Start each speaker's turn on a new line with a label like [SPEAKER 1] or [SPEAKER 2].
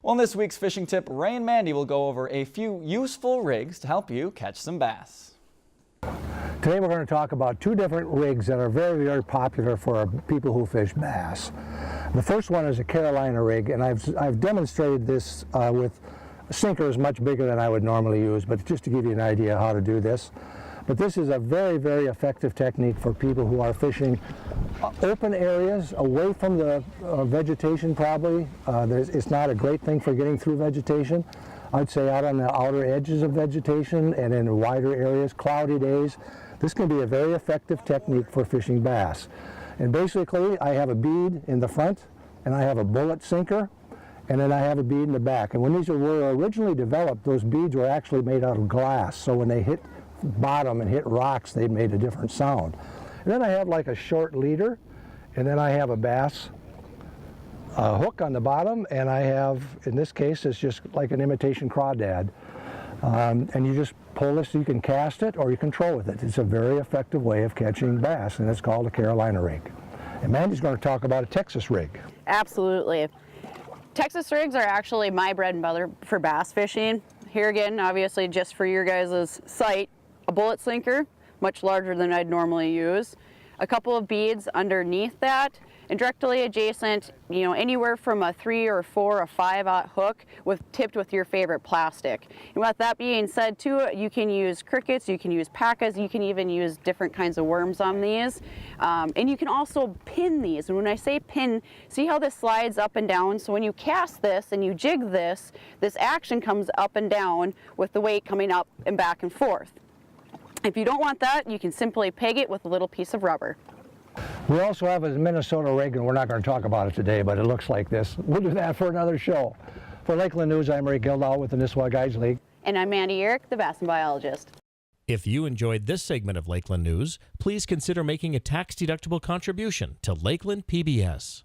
[SPEAKER 1] Well, in this week's fishing tip, Ray and Mandy will go over a few useful rigs to help you catch some bass.
[SPEAKER 2] Today we're going to talk about two different rigs that are very, very popular for people who fish bass. The first one is a Carolina rig, and I've demonstrated this with sinkers much bigger than I would normally use, but just to give you an idea how to do this. But this is a very, very effective technique for people who are fishing open areas away from the vegetation probably. It's not a great thing for getting through vegetation. I'd say out on the outer edges of vegetation and in wider areas, cloudy days. This can be a very effective technique for fishing bass. And basically, I have a bead in the front, and I have a bullet sinker, and then I have a bead in the back. And when these were originally developed, those beads were actually made out of glass, so when they hit bottom and hit rocks, they made a different sound. And then I have like a short leader, and then I have a bass hook on the bottom, and I have, in this case, it's just like an imitation crawdad. And you just pull this, you can cast it or you can troll with it. It's a very effective way of catching bass, and it's called a Carolina rig. And Mandy's going to talk about a Texas rig.
[SPEAKER 3] Absolutely. Texas rigs are actually my bread and butter for bass fishing. Here again, obviously just for your guys' sight, a bullet sinker, much larger than I'd normally use, a couple of beads underneath that, and directly adjacent, anywhere from a 3 or 4 or 5/0 hook tipped with your favorite plastic. And with that being said too, you can use crickets, you can use pacas, you can even use different kinds of worms on these. And you can also pin these. And when I say pin, see how this slides up and down? So when you cast this and you jig this, this action comes up and down with the weight coming up and back and forth. If you don't want that, you can simply peg it with a little piece of rubber.
[SPEAKER 2] We also have a Minnesota rig, and we're not going to talk about it today, but it looks like this. We'll do that for another show. For Lakeland News, I'm Ray Gildow with the Nisswa Guides League.
[SPEAKER 3] And I'm Mandy Eric, the bass biologist.
[SPEAKER 4] If you enjoyed this segment of Lakeland News, please consider making a tax-deductible contribution to Lakeland PBS.